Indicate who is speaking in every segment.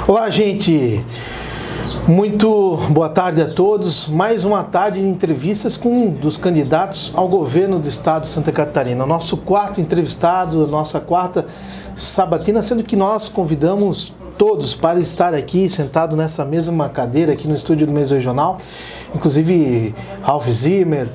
Speaker 1: Olá, gente! Muito boa tarde a todos. Mais uma tarde de entrevistas com um dos candidatos ao governo do estado de Santa Catarina. Nosso quarto entrevistado, nossa quarta sabatina, sendo que nós convidamos todos para estar aqui sentado nessa mesma cadeira aqui no estúdio do Mesorregional, inclusive Ralph Zimmer,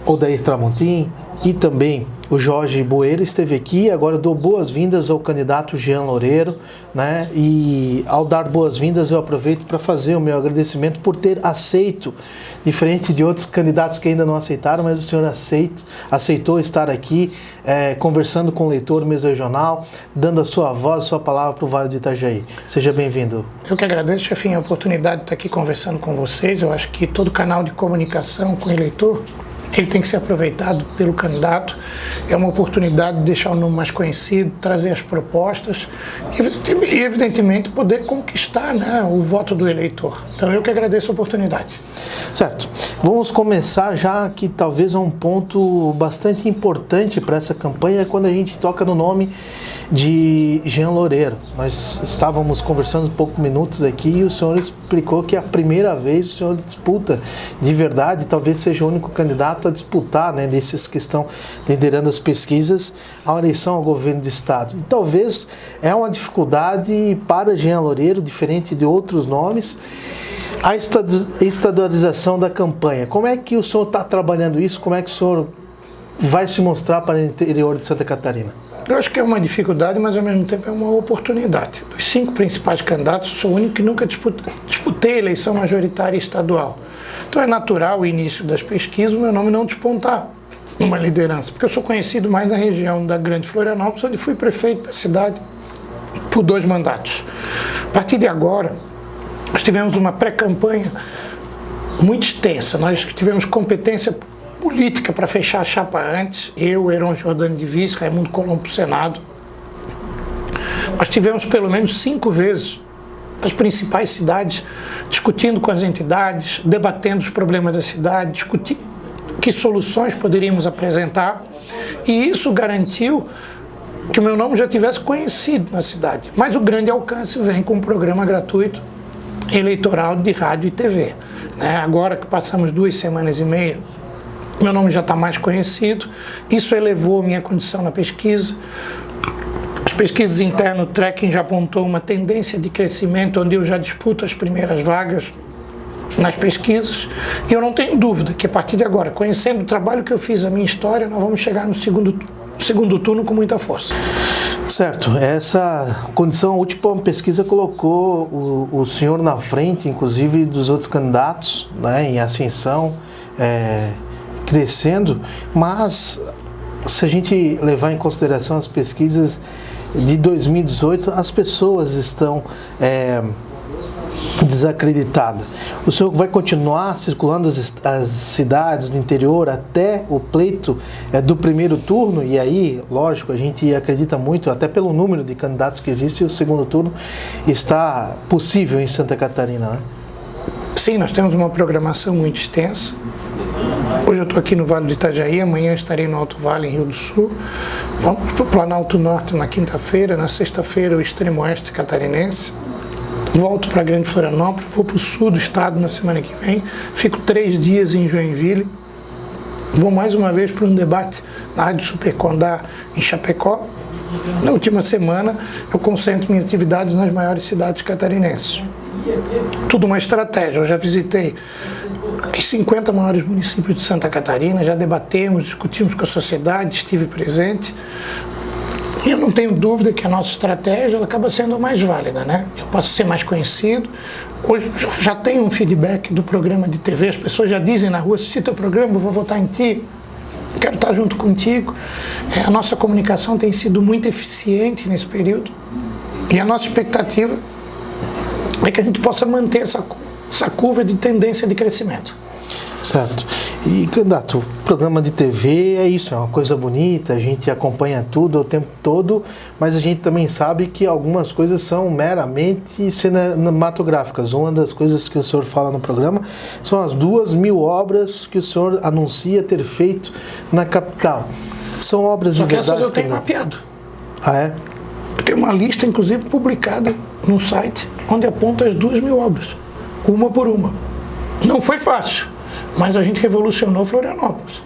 Speaker 1: Odair Tramontim e também o Jorge Boeira esteve aqui. Agora eu dou boas-vindas ao candidato Jean Loureiro, né? E ao dar boas-vindas eu aproveito para fazer o meu agradecimento por ter aceito, diferente de outros candidatos que ainda não aceitaram, mas o senhor aceitou estar aqui conversando com o leitor Mesorregional, dando a sua voz, a sua palavra para o Vale do Itajaí. Seja bem-vindo.
Speaker 2: Eu que agradeço, chefinho, a oportunidade de estar aqui conversando com vocês. Eu acho que todo canal de comunicação com o eleitor, ele tem que ser aproveitado pelo candidato. É uma oportunidade de deixar o nome mais conhecido, trazer as propostas e, evidentemente, poder conquistar, né, o voto do eleitor. Então, eu que agradeço a oportunidade.
Speaker 1: Certo. Vamos começar já que talvez é um ponto bastante importante para essa campanha, quando a gente toca no nome de Jean Loureiro. Nós estávamos conversando poucos minutos aqui e o senhor explicou que é a primeira vez o senhor disputa de verdade, talvez seja o único candidato a disputar, né, desses que estão liderando as pesquisas, a eleição ao governo do estado. E talvez é uma dificuldade para Jean Loureiro, diferente de outros nomes, a estadualização da campanha. Como é que o senhor está trabalhando isso? Como é que o senhor vai se mostrar para o interior de Santa Catarina?
Speaker 2: Eu acho que é uma dificuldade, mas ao mesmo tempo é uma oportunidade. Dos 5 principais candidatos, eu sou o único que nunca disputei eleição majoritária estadual. Então é natural o início das pesquisas o meu nome não despontar numa liderança, porque eu sou conhecido mais na região da Grande Florianópolis, onde fui prefeito da cidade por 2 mandatos. A partir de agora, nós tivemos uma pré-campanha muito extensa, nós tivemos competência política para fechar a chapa antes, eu, Heron Jordani de vice, Raimundo Colombo para o Senado. Nós tivemos pelo menos 5 vezes as principais cidades discutindo com as entidades, debatendo os problemas da cidade, discutindo que soluções poderíamos apresentar, e isso garantiu que o meu nome já tivesse conhecido na cidade. Mas o grande alcance vem com um programa gratuito eleitoral de rádio e TV. Agora que passamos 2 semanas e meia, meu nome já está mais conhecido, isso elevou minha condição na pesquisa. As pesquisas internas, o tracking já apontou uma tendência de crescimento, onde eu já disputo as primeiras vagas nas pesquisas, e eu não tenho dúvida que a partir de agora, conhecendo o trabalho que eu fiz, a minha história, nós vamos chegar no segundo turno com muita força.
Speaker 1: Certo, essa condição, a última pesquisa colocou o senhor na frente, inclusive dos outros candidatos, né, em ascensão, crescendo, mas se a gente levar em consideração as pesquisas de 2018, as pessoas estão desacreditadas. O senhor vai continuar circulando as cidades do interior até o pleito do primeiro turno? E aí, lógico, a gente acredita muito, até pelo número de candidatos que existe, o segundo turno está possível em Santa Catarina, né?
Speaker 2: Sim, nós temos uma programação muito extensa. Hoje eu estou aqui no Vale do Itajaí, amanhã estarei no Alto Vale, em Rio do Sul. Vamos para o Planalto Norte na quinta-feira, na sexta-feira o extremo oeste catarinense. Volto para a Grande Florianópolis, vou para o sul do estado na semana que vem. Fico 3 dias em Joinville. Vou mais uma vez para um debate na Rádio Supercondá em Chapecó. Na última semana eu concentro minhas atividades nas maiores cidades catarinenses. Tudo uma estratégia. Eu já visitei os 50 maiores municípios de Santa Catarina, já debatemos, discutimos com a sociedade, estive presente. E eu não tenho dúvida que a nossa estratégia ela acaba sendo a mais válida, né? Eu posso ser mais conhecido. Hoje já tenho um feedback do programa de TV, as pessoas já dizem na rua: assisti teu programa, vou votar em ti, quero estar junto contigo. A nossa comunicação tem sido muito eficiente nesse período e a nossa expectativa é que a gente possa manter essa curva de tendência de crescimento.
Speaker 1: Certo. E, candidato, o programa de TV é isso, é uma coisa bonita, a gente acompanha tudo o tempo todo, mas a gente também sabe que algumas coisas são meramente cinematográficas. Uma das coisas que o senhor fala no programa são as 2.000 obras que o senhor anuncia ter feito na capital. São obras de verdade?
Speaker 2: Só que essas eu tenho mapeado.
Speaker 1: Ah, é?
Speaker 2: Eu tenho uma lista, inclusive, publicada no site, onde aponta as 2.000 obras, uma por uma. Não foi fácil, mas a gente revolucionou Florianópolis.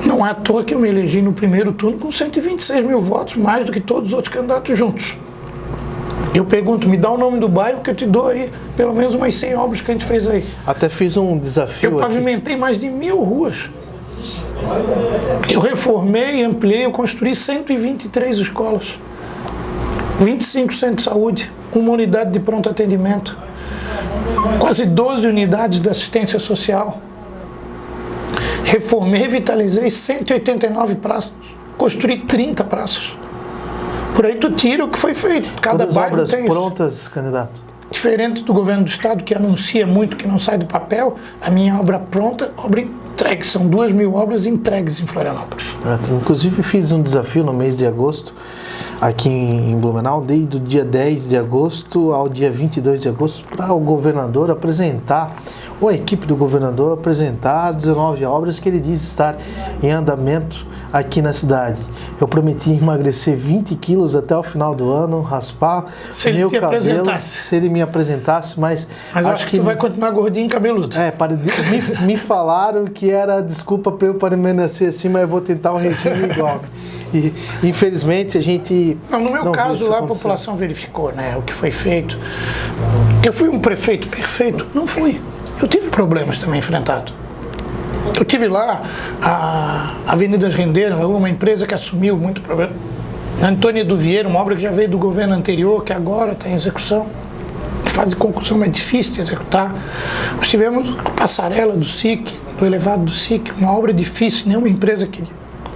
Speaker 2: Não é à toa que eu me elegi no primeiro turno com 126 mil votos, mais do que todos os outros candidatos juntos. Eu pergunto, me dá o nome do bairro que eu te dou aí pelo menos umas 100 obras que a gente fez aí.
Speaker 1: Até fiz um desafio.
Speaker 2: Eu pavimentei mais de 1.000 ruas. Eu reformei, ampliei, eu construí 123 escolas, 25 centros de saúde, uma unidade de pronto atendimento, quase 12 unidades de assistência social. Reformei, revitalizei 189 praças, construí 30 praças. Por aí tu tira o que foi feito. Cada
Speaker 1: Todas
Speaker 2: bairro
Speaker 1: obras
Speaker 2: tem
Speaker 1: prontas,
Speaker 2: isso.
Speaker 1: candidato?
Speaker 2: Diferente do governo do estado, que anuncia muito, que não sai do papel, a minha obra pronta, obra entregue. São 2.000 obras entregues em Florianópolis.
Speaker 1: Inclusive fiz um desafio no mês de agosto, aqui em Blumenau, desde o dia 10 de agosto ao dia 22 de agosto, para o governador apresentar, ou a equipe do governador apresentar as 19 obras que ele diz estar em andamento aqui na cidade. Eu prometi emagrecer 20 quilos até o final do ano, raspar
Speaker 2: se
Speaker 1: meu
Speaker 2: ele
Speaker 1: cabelo, se ele me apresentasse, mas
Speaker 2: acho que tu vai continuar gordinho e cabeludo.
Speaker 1: Me falaram que era desculpa para eu permanecer assim, mas eu vou tentar um regime igual. E infelizmente a gente...
Speaker 2: No meu caso lá a população verificou, né, o que foi feito. Eu fui um prefeito perfeito? Não fui. Eu tive problemas também enfrentados. Eu tive lá a Avenida Rendeiro, uma empresa que assumiu muito problema. Antônia do Vieira, uma obra que já veio do governo anterior, que agora está em execução. A fase de conclusão é difícil de executar. Nós tivemos a passarela do SIC, do elevado do SIC, uma obra difícil, nenhuma empresa que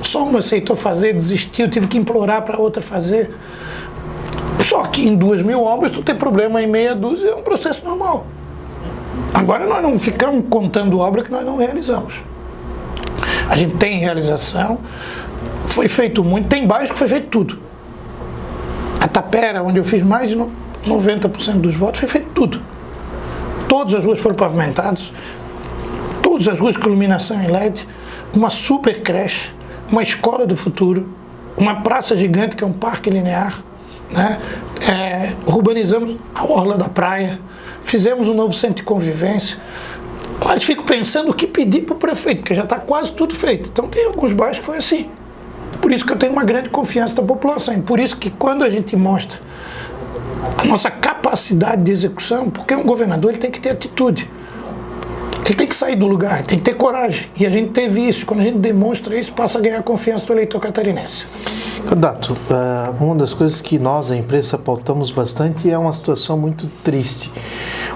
Speaker 2: só uma aceitou fazer, desistiu, tive que implorar para outra fazer. Só que em 2.000 obras tu tem problema em meia dúzia, é um processo normal. Agora nós não ficamos contando obra que nós não realizamos. A gente tem realização, foi feito muito, tem bairros que foi feito tudo. A Tapera, onde eu fiz mais de 90% dos votos, foi feito tudo. Todas as ruas foram pavimentadas, todas as ruas com iluminação em LED, uma super creche, uma escola do futuro, uma praça gigante que é um parque linear, né? Urbanizamos a orla da praia, fizemos um novo centro de convivência. Mas fico pensando o que pedir para o prefeito, porque já está quase tudo feito. Então tem alguns bairros que foi assim. Por isso que eu tenho uma grande confiança da população. E por isso que quando a gente mostra a nossa capacidade de execução, porque um governador ele tem que ter atitude. Ele tem que sair do lugar, tem que ter coragem. E a gente teve isso. Quando a gente demonstra isso, passa a ganhar a confiança do eleitor catarinense.
Speaker 1: Candidato, uma das coisas que nós, a imprensa, pautamos bastante é uma situação muito triste.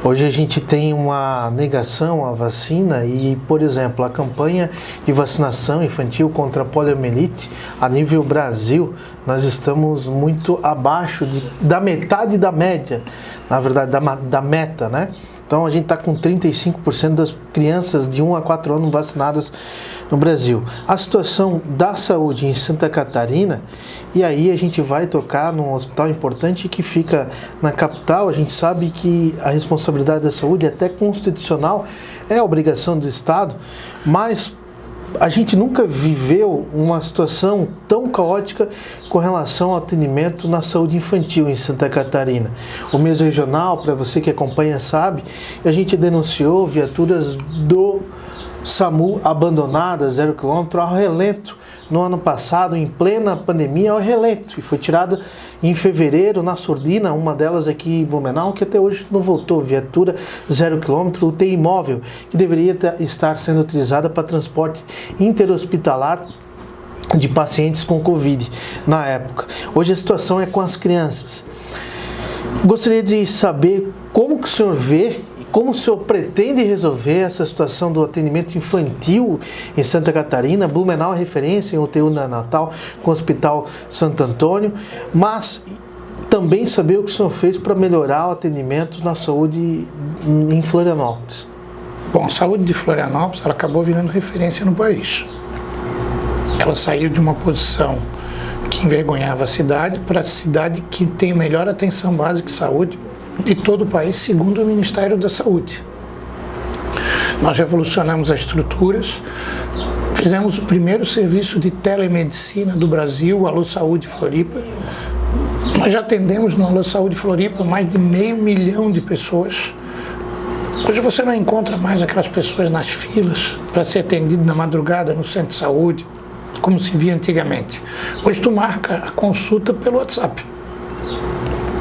Speaker 1: Hoje a gente tem uma negação à vacina e, por exemplo, a campanha de vacinação infantil contra a poliomielite, a nível Brasil, nós estamos muito abaixo da metade da média, na verdade, da meta, né? Então a gente está com 35% das crianças de 1 a 4 anos vacinadas no Brasil. A situação da saúde em Santa Catarina, e aí a gente vai tocar num hospital importante que fica na capital. A gente sabe que a responsabilidade da saúde é até constitucional, é obrigação do Estado, mas a gente nunca viveu uma situação tão caótica com relação ao atendimento na saúde infantil em Santa Catarina. O mês regional, para você que acompanha, sabe, a gente denunciou viaturas do SAMU abandonadas, 0 km, ao relento, no ano passado, em plena pandemia, ao relento. E foi tirada em fevereiro, na Surdina, uma delas aqui em Blumenau, que até hoje não voltou. Viatura 0 km, UTI móvel, que deveria estar sendo utilizada para transporte interhospitalar de pacientes com Covid na época. Hoje a situação é com as crianças. Gostaria de saber como que o senhor vê, como o senhor pretende resolver essa situação do atendimento infantil em Santa Catarina. Blumenau é referência em UTI neonatal com o Hospital Santo Antônio, mas também saber o que o senhor fez para melhorar o atendimento na saúde em Florianópolis.
Speaker 2: Bom, a saúde de Florianópolis ela acabou virando referência no país. Ela saiu de uma posição que envergonhava a cidade para a cidade que tem a melhor atenção básica de saúde de todo o país, segundo o Ministério da Saúde. Nós revolucionamos as estruturas, fizemos o primeiro serviço de telemedicina do Brasil, Alô Saúde Floripa, Nós já atendemos no Alô Saúde Floripa mais de 500 mil de pessoas. Hoje você não encontra mais aquelas pessoas nas filas para ser atendido na madrugada no centro de saúde, como se via antigamente. Hoje tu marca a consulta pelo WhatsApp.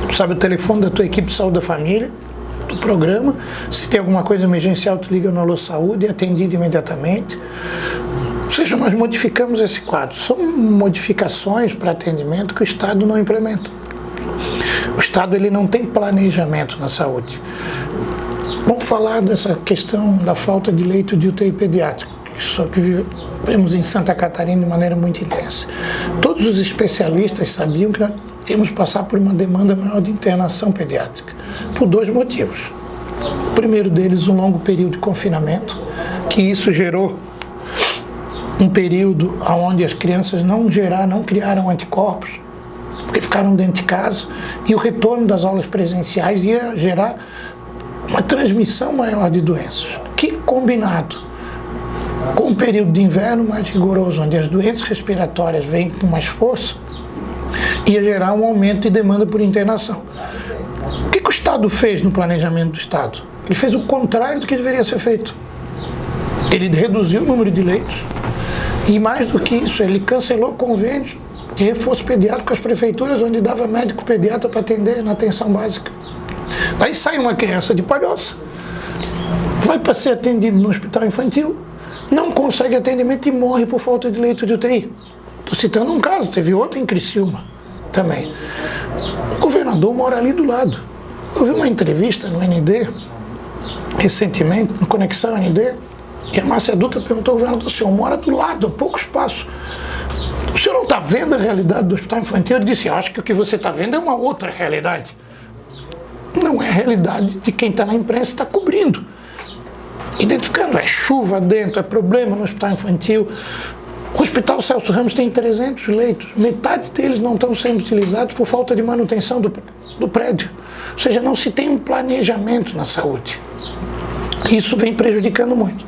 Speaker 2: Tu sabe o telefone da tua equipe de saúde da família, do programa. Se tem alguma coisa emergencial, tu liga no Alô Saúde e é atendido imediatamente. Ou seja, nós modificamos esse quadro. São modificações para atendimento que o Estado não implementa. O Estado ele não tem planejamento na saúde. Vamos falar dessa questão da falta de leito de UTI pediátrico, só que vivemos em Santa Catarina de maneira muito intensa. Todos os especialistas sabiam que nós íamos passar por uma demanda maior de internação pediátrica, por 2 motivos. O primeiro deles, um longo período de confinamento, que isso gerou um período onde as crianças não criaram anticorpos, porque ficaram dentro de casa, e o retorno das aulas presenciais ia gerar uma transmissão maior de doenças, que combinado com um período de inverno mais rigoroso, onde as doenças respiratórias vêm com mais força, ia gerar um aumento de demanda por internação. O que o Estado fez no planejamento do Estado? Ele fez o contrário do que deveria ser feito. Ele reduziu o número de leitos e, mais do que isso, ele cancelou convênios de reforço pediátrico com as prefeituras, onde dava médico pediatra para atender na atenção básica. Daí sai uma criança de Palhoça, vai para ser atendido no hospital infantil, não consegue atendimento e morre por falta de leito de UTI. Estou citando um caso, teve outro em Criciúma também. O governador mora ali do lado. Eu vi uma entrevista no ND, recentemente, no Conexão ND, e a Márcia Dutra perguntou ao governador: o senhor mora do lado, a pouco espaço. O senhor não está vendo a realidade do hospital infantil? Ele disse: eu acho que o que você está vendo é uma outra realidade. Não é a realidade de quem está na imprensa e está cobrindo. Identificando, é chuva dentro, é problema no hospital infantil. O Hospital Celso Ramos tem 300 leitos, metade deles não estão sendo utilizados por falta de manutenção do prédio. Ou seja, não se tem um planejamento na saúde. Isso vem prejudicando muito.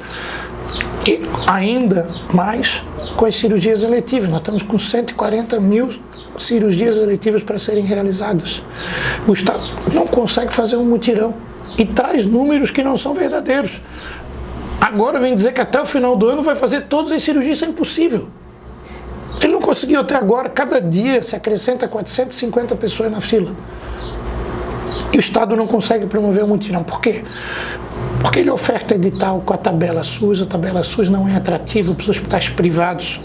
Speaker 2: E ainda mais com as cirurgias eletivas. Nós estamos com 140 mil cirurgias eletivas para serem realizadas. O Estado não consegue fazer um mutirão e traz números que não são verdadeiros. Agora vem dizer que até o final do ano vai fazer todas as cirurgias, isso é impossível. Ele não conseguiu até agora, cada dia se acrescenta 450 pessoas na fila. E o Estado não consegue promover um mutirão. Por quê? Porque ele oferta edital com a tabela SUS não é atrativa para os hospitais privados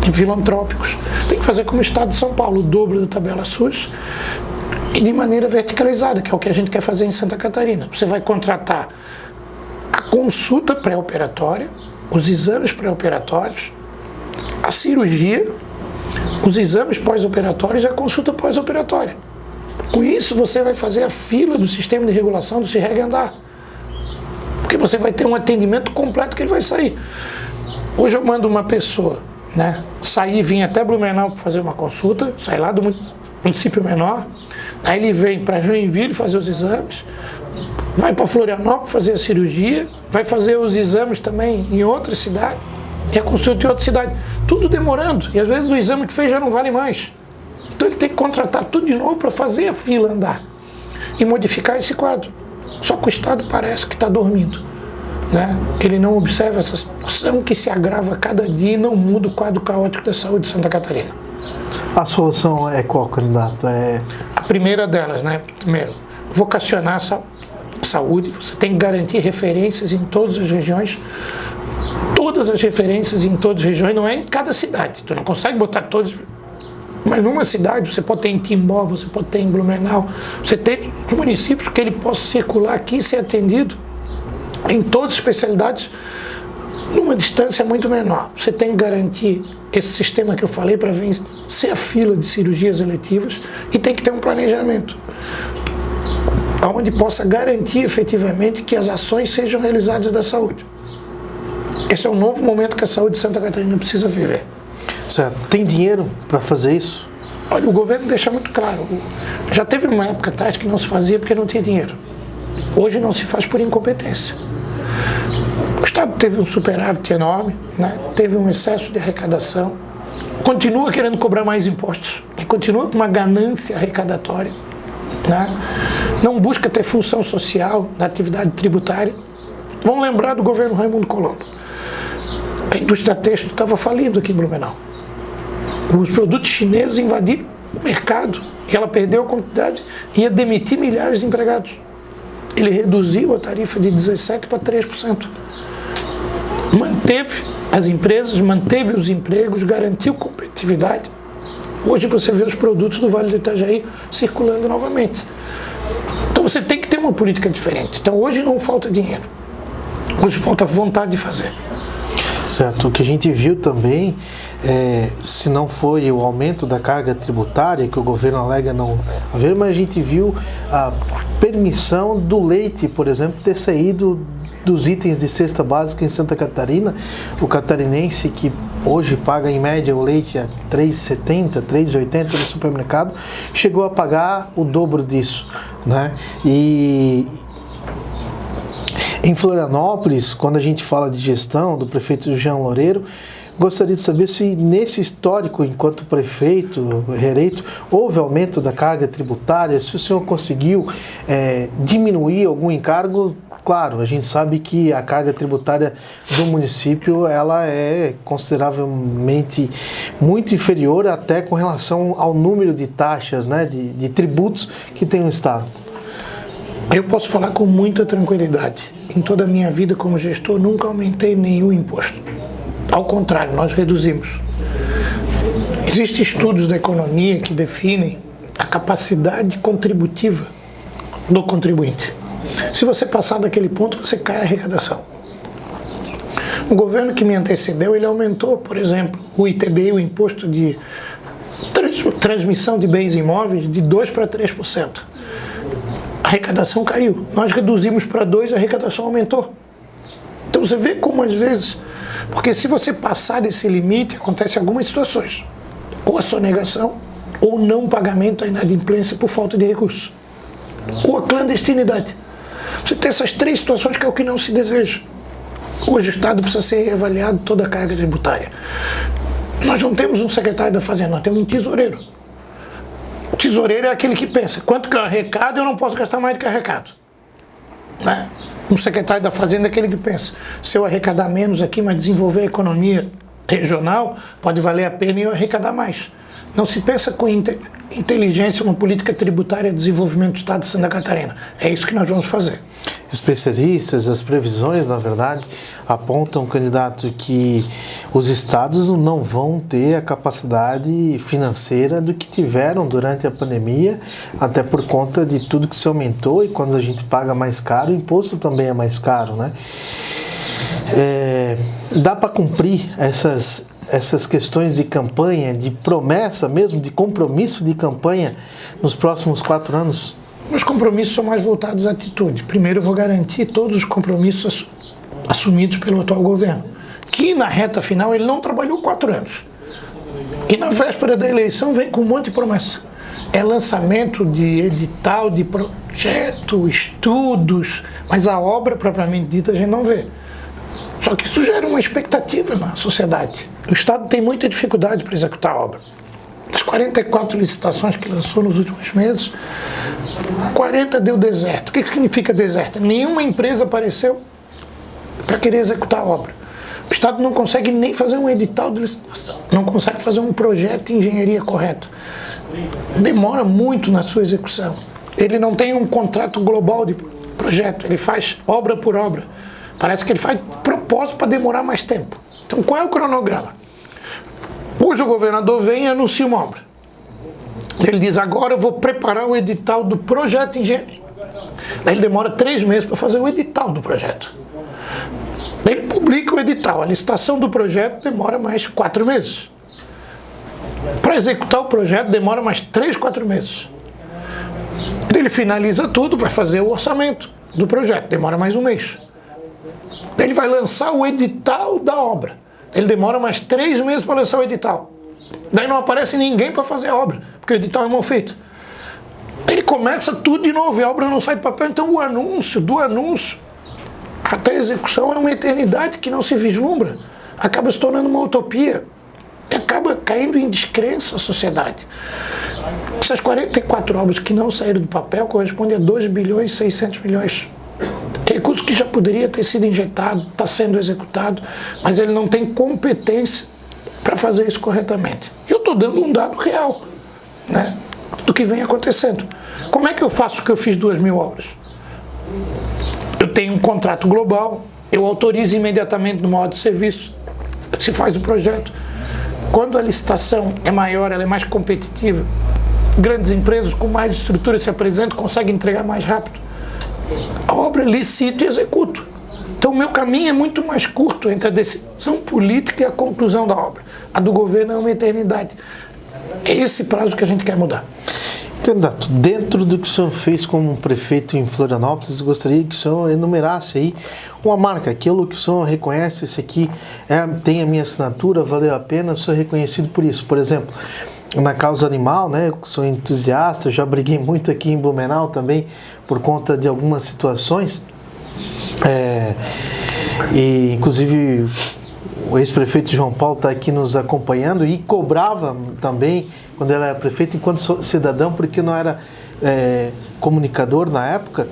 Speaker 2: e filantrópicos. Tem que fazer como o Estado de São Paulo, o dobro da tabela SUS e de maneira verticalizada, que é o que a gente quer fazer em Santa Catarina. Você vai contratar a consulta pré-operatória, os exames pré-operatórios, a cirurgia, os exames pós-operatórios e a consulta pós-operatória. Com isso você vai fazer a fila do sistema de regulação do CIRREG andar. Porque você vai ter um atendimento completo que ele vai sair. Hoje eu mando uma pessoa, né, sair e vir até Blumenau para fazer uma consulta, sai lá do município menor, aí ele vem para Joinville fazer os exames, vai para Florianópolis fazer a cirurgia, vai fazer os exames também em outra cidade, e a consulta em outra cidade. Tudo demorando, e às vezes o exame que fez já não vale mais. Então ele tem que contratar tudo de novo para fazer a fila andar e modificar esse quadro. Só que o Estado parece que está dormindo, né? Ele não observa essa situação que se agrava a cada dia e não muda o quadro caótico da saúde de Santa Catarina.
Speaker 1: A solução é qual, candidato?
Speaker 2: A primeira delas, né? Primeiro, vocacionar a saúde. Você tem que garantir referências em todas as regiões. Todas as referências em todas as regiões, não é em cada cidade. Tu não consegue botar todas. Mas numa cidade, você pode ter em Timbó, você pode ter em Blumenau, você tem municípios que ele possa circular aqui e ser atendido em todas as especialidades numa distância muito menor. Você tem que garantir esse sistema que eu falei para vencer a fila de cirurgias eletivas e tem que ter um planejamento onde possa garantir efetivamente que as ações sejam realizadas da saúde. Esse é um novo momento que a saúde de Santa Catarina precisa viver.
Speaker 1: Certo. Tem dinheiro para fazer isso?
Speaker 2: Olha, o governo deixa muito claro. Já teve uma época atrás que não se fazia porque não tinha dinheiro. Hoje não se faz por incompetência. O Estado teve um superávit enorme, né? Teve um excesso de arrecadação, continua querendo cobrar mais impostos, ele continua com uma ganância arrecadatória, né? Não busca ter função social na atividade tributária. Vamos lembrar do governo Raimundo Colombo. A indústria têxtil estava falindo aqui em Blumenau. Os produtos chineses invadiram o mercado e ela perdeu a competitividade e ia demitir milhares de empregados. Ele reduziu a tarifa de 17% para 3%. Manteve as empresas, manteve os empregos, garantiu competitividade. Hoje você vê os produtos do Vale do Itajaí circulando novamente. Então você tem que ter uma política diferente. Então hoje não falta dinheiro. Hoje falta vontade de fazer.
Speaker 1: Certo. O que a gente viu também, se não foi o aumento da carga tributária, que o governo alega não haver, mas a gente viu a permissão do leite, por exemplo, ter saído dos itens de cesta básica em Santa Catarina. O catarinense que hoje paga em média o leite a R$ 3,70, R$ 3,80 no supermercado, chegou a pagar o dobro disso, né? E em Florianópolis, quando a gente fala de gestão do prefeito Jean Loureiro, gostaria de saber se nesse histórico, enquanto prefeito reeleito, houve aumento da carga tributária, se o senhor conseguiu diminuir algum encargo. Claro, a gente sabe que a carga tributária do município ela é consideravelmente muito inferior até com relação ao número de taxas, né, de tributos que tem o Estado.
Speaker 2: Eu posso falar com muita tranquilidade. Em toda a minha vida como gestor, nunca aumentei nenhum imposto. Ao contrário, nós reduzimos. Existem estudos da economia que definem a capacidade contributiva do contribuinte. Se você passar daquele ponto, você cai a arrecadação. O governo que me antecedeu, ele aumentou, por exemplo, o ITBI, o imposto de transmissão de bens imóveis, de 2% para 3%. A arrecadação caiu. Nós reduzimos para 2%, a arrecadação aumentou. Então você vê como às vezes... Porque se você passar desse limite, acontece algumas situações. Ou a sonegação, ou não pagamento da inadimplência por falta de recursos. Ou a clandestinidade. Você tem essas três situações que é o que não se deseja. Hoje o Estado precisa ser reavaliado toda a carga tributária. Nós não temos um secretário da Fazenda, nós temos um tesoureiro. O tesoureiro é aquele que pensa, quanto que eu arrecado, eu não posso gastar mais do que arrecado. Né? Um secretário da Fazenda é aquele que pensa, se eu arrecadar menos aqui, mas desenvolver a economia regional, pode valer a pena eu arrecadar mais. Não se pensa com inteligência uma política tributária de desenvolvimento do Estado de Santa Catarina. É isso que nós vamos fazer.
Speaker 1: Especialistas, as previsões, na verdade, apontam, candidato, que os estados não vão ter a capacidade financeira do que tiveram durante a pandemia, até por conta de tudo que se aumentou, e quando a gente paga mais caro, o imposto também é mais caro, né? Dá para cumprir essas questões de campanha, de promessa mesmo, de compromisso de campanha nos próximos 4 anos?
Speaker 2: Os compromissos são mais voltados à atitude. Primeiro eu vou garantir todos os compromissos assumidos pelo atual governo, que na reta final ele não trabalhou 4 anos. E na véspera da eleição vem com um monte de promessa. É lançamento de edital, de projeto, estudos, mas a obra propriamente dita a gente não vê. Só que isso gera uma expectativa na sociedade. O Estado tem muita dificuldade para executar a obra. Das 44 licitações que lançou nos últimos meses, 40 deu deserto. O que significa deserto? Nenhuma empresa apareceu para querer executar a obra. O Estado não consegue nem fazer um edital de licitação, não consegue fazer um projeto de engenharia correto. Demora muito na sua execução. Ele não tem um contrato global de projeto, ele faz obra por obra. Parece que ele faz propósito para demorar mais tempo. Então, qual é o cronograma? Hoje o governador vem e anuncia uma obra. Ele diz, agora eu vou preparar o edital do projeto de engenharia. Daí ele demora 3 meses para fazer o edital do projeto. Daí ele publica o edital. A licitação do projeto demora mais 4 meses. Para executar o projeto demora mais 3, 4 meses. Daí ele finaliza tudo, vai fazer o orçamento do projeto. Demora mais 1 mês. Daí ele vai lançar o edital da obra. Ele demora mais 3 meses para lançar o edital. Daí não aparece ninguém para fazer a obra, porque o edital é mal feito. Ele começa tudo de novo e a obra não sai do papel. Então o anúncio, do anúncio até a execução é uma eternidade que não se vislumbra. Acaba se tornando uma utopia. e acaba caindo em descrença a sociedade. Essas 44 obras que não saíram do papel correspondem a 2 bilhões e 600 milhões. Recurso que já poderia ter sido injetado, está sendo executado, mas ele não tem competência para fazer isso corretamente. Eu estou dando um dado real, né, do que vem acontecendo. Como é que eu faço que eu fiz 2.000 obras? Eu tenho um contrato global, eu autorizo imediatamente no modo de serviço, se faz o projeto. Quando a licitação é maior, ela é mais competitiva, grandes empresas com mais estrutura se apresentam, conseguem entregar mais rápido. A obra licito e executo. Então o meu caminho é muito mais curto entre a decisão política e a conclusão da obra. A do governo é uma eternidade. É esse prazo que a gente quer mudar.
Speaker 1: Candidato, dentro do que o senhor fez como prefeito em Florianópolis, gostaria que o senhor enumerasse aí uma marca, aquilo que o senhor reconhece, esse aqui tem a minha assinatura, valeu a pena, eu sou reconhecido por isso. Por exemplo, na causa animal, né, eu sou entusiasta, já briguei muito aqui em Blumenau também por conta de algumas situações, e inclusive o ex-prefeito João Paulo está aqui nos acompanhando e cobrava também quando ele era prefeito enquanto cidadão, porque não era comunicador na época,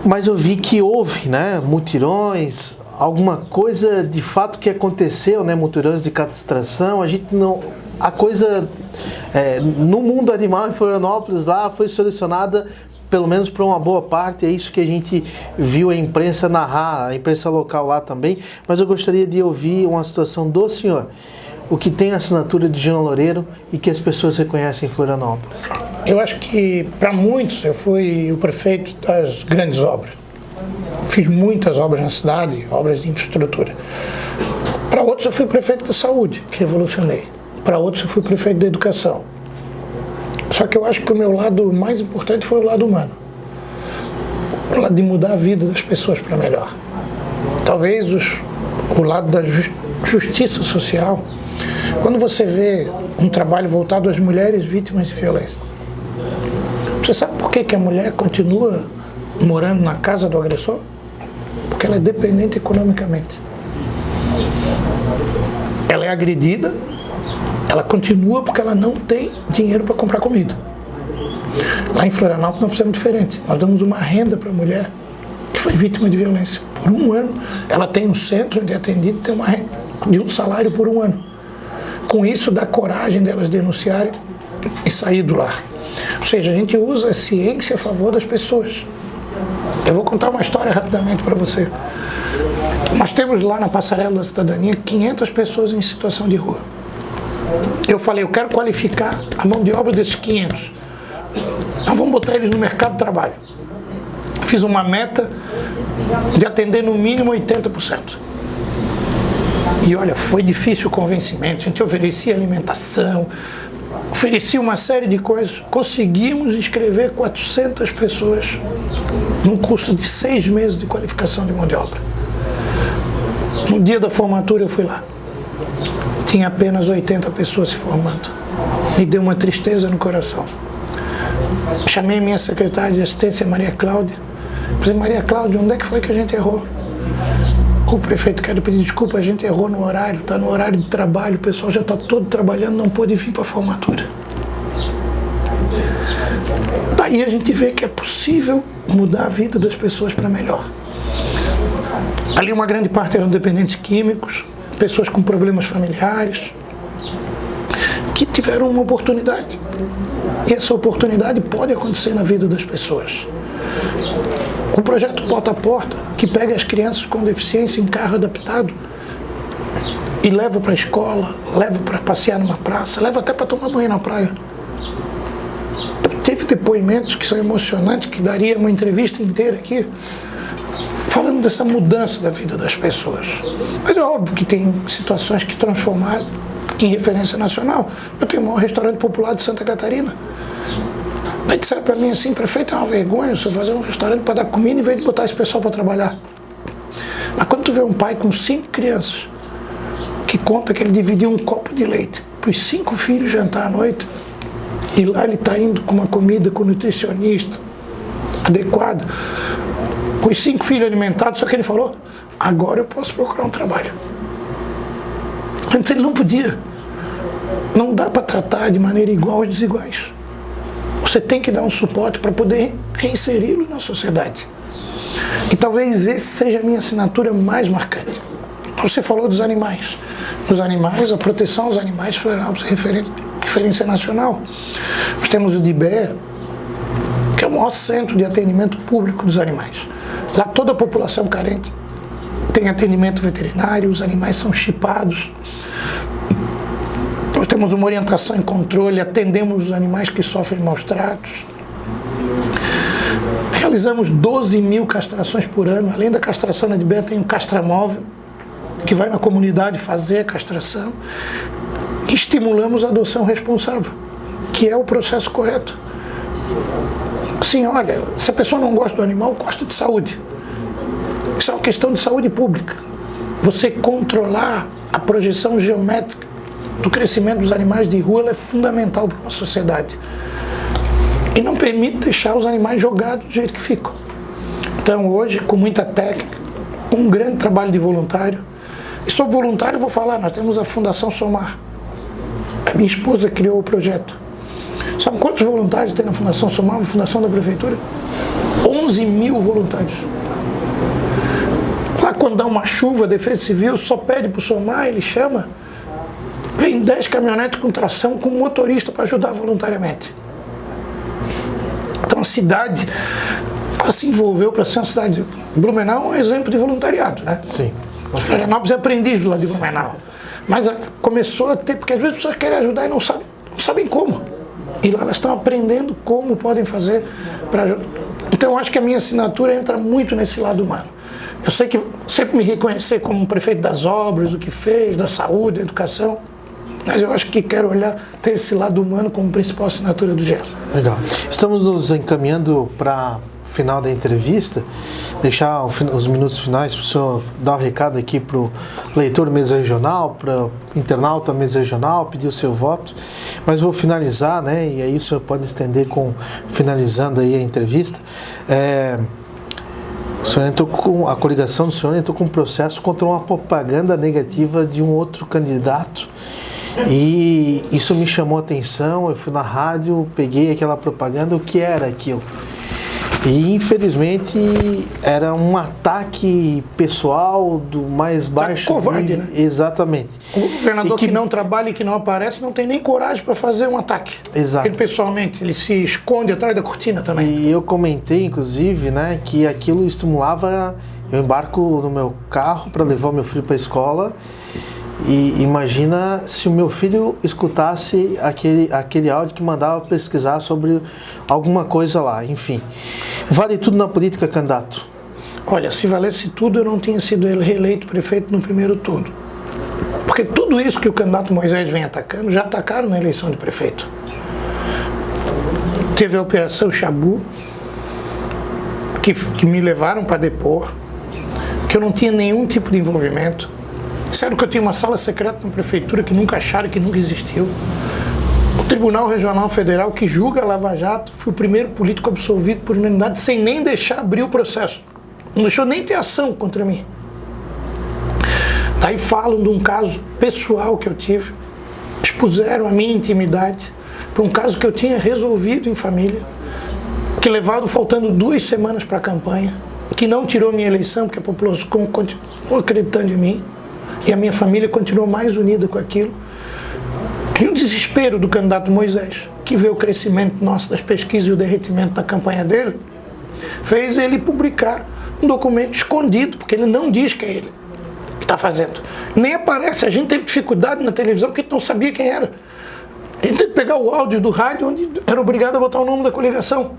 Speaker 1: mas eu vi que houve, né, mutirões, alguma coisa de fato que aconteceu, né, mutirões de castração, a coisa no mundo animal em Florianópolis lá foi solucionada pelo menos para uma boa parte, é isso que a gente viu a imprensa narrar, a imprensa local lá também, mas eu gostaria de ouvir uma situação do senhor, o que tem a assinatura de Jean Loureiro e que as pessoas reconhecem em Florianópolis.
Speaker 2: Eu acho que para muitos eu fui o prefeito das grandes obras. Fiz muitas obras na cidade, obras de infraestrutura. Para outros eu fui prefeito da saúde, que revolucionei. Para outros eu fui prefeito da educação. Só que eu acho que o meu lado mais importante foi o lado humano. O lado de mudar a vida das pessoas para melhor. Talvez o lado da justiça social. Quando você vê um trabalho voltado às mulheres vítimas de violência, você sabe por que a mulher continua morando na casa do agressor? Porque ela é dependente economicamente. Ela é agredida, ela continua porque ela não tem dinheiro para comprar comida. Lá em Florianópolis nós fizemos diferente. Nós damos uma renda para a mulher que foi vítima de violência. Por um ano, ela tem um centro onde é atendido, tem uma renda de um salário por um ano. Com isso, dá coragem delas denunciarem e sair do lar. Ou seja, a gente usa a ciência a favor das pessoas. Eu vou contar uma história rapidamente para você. Nós temos lá na Passarela da Cidadania 500 pessoas em situação de rua. Eu falei, eu quero qualificar a mão de obra desses 500. Nós vamos botar eles no mercado de trabalho. Fiz uma meta de atender no mínimo 80%. E olha, foi difícil o convencimento. A gente oferecia alimentação, oferecia uma série de coisas. Conseguimos inscrever 400 pessoas num curso de 6 meses de qualificação de mão de obra. No dia da formatura eu fui lá. Tinha apenas 80 pessoas se formando. Me deu uma tristeza no coração. Chamei minha secretária de assistência, Maria Cláudia. Falei, Maria Cláudia, onde é que foi que a gente errou? O prefeito, quero pedir desculpa, a gente errou no horário, está no horário de trabalho, o pessoal já está todo trabalhando, não pôde vir para a formatura. Daí a gente vê que é possível mudar a vida das pessoas para melhor. Ali uma grande parte eram dependentes químicos, pessoas com problemas familiares, que tiveram uma oportunidade. E essa oportunidade pode acontecer na vida das pessoas. O projeto Porta a Porta, que pega as crianças com deficiência em carro adaptado e leva para a escola, leva para passear numa praça, leva até para tomar banho na praia. Teve depoimentos que são emocionantes, que daria uma entrevista inteira aqui, falando dessa mudança da vida das pessoas. Mas é óbvio que tem situações que transformaram em referência nacional. Eu tenho o maior restaurante popular de Santa Catarina. Aí disseram para mim assim, prefeito, é uma vergonha você fazer um restaurante para dar comida em vez de botar esse pessoal para trabalhar. Mas quando tu vê um pai com 5 crianças, que conta que ele dividiu um copo de leite para os 5 filhos jantar à noite, e lá ele está indo com uma comida com nutricionista adequado, com os 5 filhos alimentados, só que ele falou, agora eu posso procurar um trabalho. Antes ele não podia. Não dá para tratar de maneira igual os desiguais. Você tem que dar um suporte para poder reinseri-lo na sociedade. E talvez esse seja a minha assinatura mais marcante. Você falou dos animais. Nos animais, a proteção aos animais foi referência nacional. Nós temos o DIBEA, que é o maior centro de atendimento público dos animais. Lá toda a população carente tem atendimento veterinário, os animais são chipados. Nós temos uma orientação e controle, atendemos os animais que sofrem maus tratos. Realizamos 12 mil castrações por ano. Além da castração na DIBEA, tem um castramóvel, que vai na comunidade fazer a castração. Estimulamos a adoção responsável, que é o processo correto. Assim, olha, se a pessoa não gosta do animal, gosta de saúde. Isso é uma questão de saúde pública. Você controlar a projeção geométrica do crescimento dos animais de rua, ela é fundamental para uma sociedade. E não permite deixar os animais jogados do jeito que ficam. Então hoje, com muita técnica, com um grande trabalho de voluntário, e sobre voluntário eu vou falar, nós temos a Fundação Somar. A minha esposa criou o projeto. Sabe quantos voluntários tem na Fundação Somar, na Fundação da Prefeitura? 11 mil voluntários. Lá quando dá uma chuva, a Defesa Civil só pede para o Somar, ele chama, vem 10 caminhonetes com tração, com motorista para ajudar voluntariamente. Então a cidade, ela se envolveu para ser uma cidade. Blumenau é um exemplo de voluntariado, né?
Speaker 1: Sim.
Speaker 2: Florianópolis é aprendiz do lado de Blumenau. Mas começou a ter, porque às vezes as pessoas querem ajudar e não sabem como. E lá elas estão aprendendo como podem fazer para ajudar. Então eu acho que a minha assinatura entra muito nesse lado humano. Eu sei que sempre me reconhecer como prefeito das obras, do que fez, da saúde, da educação, mas eu acho que quero olhar, ter esse lado humano como principal assinatura do GEL.
Speaker 1: Legal. Estamos nos encaminhando para o final da entrevista, deixar os minutos finais para o senhor dar o recado aqui para o leitor Mesa Regional, para o internauta Mesa Regional, pedir o seu voto, mas vou finalizar, né, e aí o senhor pode estender finalizando aí a entrevista. O senhor entrou a coligação do senhor entrou com um processo contra uma propaganda negativa de um outro candidato. E isso me chamou a atenção, eu fui na rádio, peguei aquela propaganda, o que era aquilo? E infelizmente era um ataque pessoal do mais baixo
Speaker 2: covarde,
Speaker 1: nível.
Speaker 2: né?
Speaker 1: Exatamente.
Speaker 2: O governador que não trabalha e que não aparece não tem nem coragem para fazer um ataque.
Speaker 1: Exato.
Speaker 2: Ele pessoalmente, ele se esconde atrás da cortina também.
Speaker 1: E eu comentei, inclusive, né, que aquilo estimulava. Eu embarco no meu carro para levar o meu filho para a escola. E imagina se o meu filho escutasse aquele áudio que mandava pesquisar sobre alguma coisa lá, enfim. Vale tudo na política, candidato?
Speaker 2: Olha, se valesse tudo, eu não tinha sido reeleito prefeito no primeiro turno. Porque tudo isso que o candidato Moisés vem atacando, já atacaram na eleição de prefeito. Teve a Operação Chabu, que me levaram para depor, que eu não tinha nenhum tipo de envolvimento. Disseram que eu tinha uma sala secreta na prefeitura que nunca acharam, que nunca existiu. O Tribunal Regional Federal, que julga a Lava Jato, foi o primeiro político absolvido por unanimidade sem nem deixar abrir o processo. Não deixou nem ter ação contra mim. Daí falam de um caso pessoal que eu tive, expuseram a minha intimidade para um caso que eu tinha resolvido em família, que levado faltando 2 semanas para a campanha, que não tirou minha eleição, porque a população continuou acreditando em mim. E a minha família continuou mais unida com aquilo. E o desespero do candidato Moisés, que vê o crescimento nosso das pesquisas e o derretimento da campanha dele, fez ele publicar um documento escondido, porque ele não diz que é ele que está fazendo. Nem aparece, a gente teve dificuldade na televisão porque não sabia quem era. A gente teve que pegar o áudio do rádio onde era obrigado a botar o nome da coligação.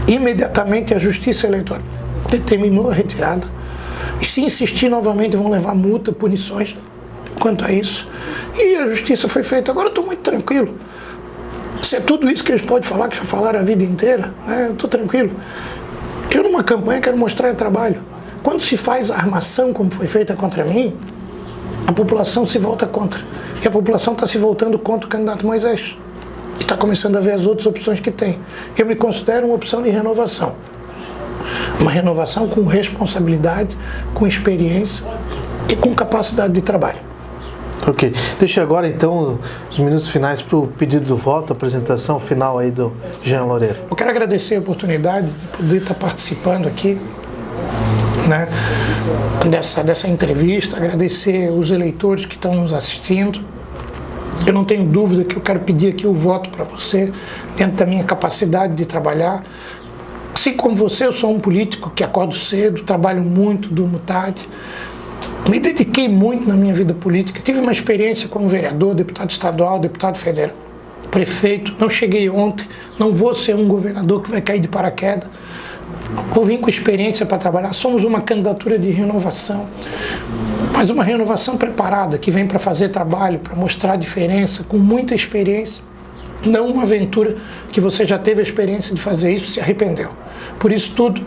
Speaker 2: Imediatamente a Justiça Eleitoral determinou a retirada. E se insistir novamente vão levar multa, punições quanto a isso. E a justiça foi feita. Agora eu estou muito tranquilo. Se é tudo isso que eles podem falar, que já falaram a vida inteira, né, eu estou tranquilo. Eu numa campanha quero mostrar trabalho. Quando se faz a armação, como foi feita contra mim, a população se volta contra. E a população está se voltando contra o candidato Moisés. E está começando a ver as outras opções que tem. Eu me considero uma opção de renovação. Uma renovação com responsabilidade, com experiência e com capacidade de trabalho.
Speaker 1: Ok. Deixa agora, então, os minutos finais para o pedido do voto, a apresentação final aí do Jean Loureiro.
Speaker 2: Eu quero agradecer a oportunidade de poder estar participando aqui, né, dessa entrevista, agradecer os eleitores que estão nos assistindo. Eu não tenho dúvida que eu quero pedir aqui o voto para você, dentro da minha capacidade de trabalhar. Assim como você, eu sou um político que acordo cedo, trabalho muito, durmo tarde. Me dediquei muito na minha vida política, tive uma experiência como vereador, deputado estadual, deputado federal, prefeito. Não cheguei ontem, não vou ser um governador que vai cair de paraquedas. Vou vir com experiência para trabalhar. Somos uma candidatura de renovação, mas uma renovação preparada, que vem para fazer trabalho, para mostrar a diferença, com muita experiência. Não uma aventura que você já teve a experiência de fazer isso e se arrependeu. Por isso tudo,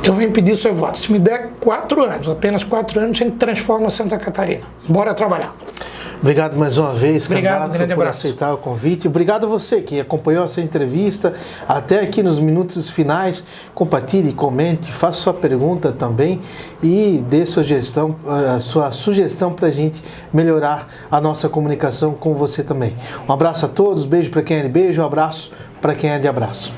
Speaker 2: eu venho pedir seu voto. Se me der 4 anos, apenas 4 anos, a gente transforma Santa Catarina. Bora trabalhar.
Speaker 1: Obrigado mais uma vez,
Speaker 2: candidato,
Speaker 1: por aceitar o convite. Obrigado a você que acompanhou essa entrevista até aqui nos minutos finais. Compartilhe, comente, faça sua pergunta também e dê a sua sugestão para a gente melhorar a nossa comunicação com você também. Um abraço a todos, beijo para quem é de beijo, um abraço para quem é de abraço.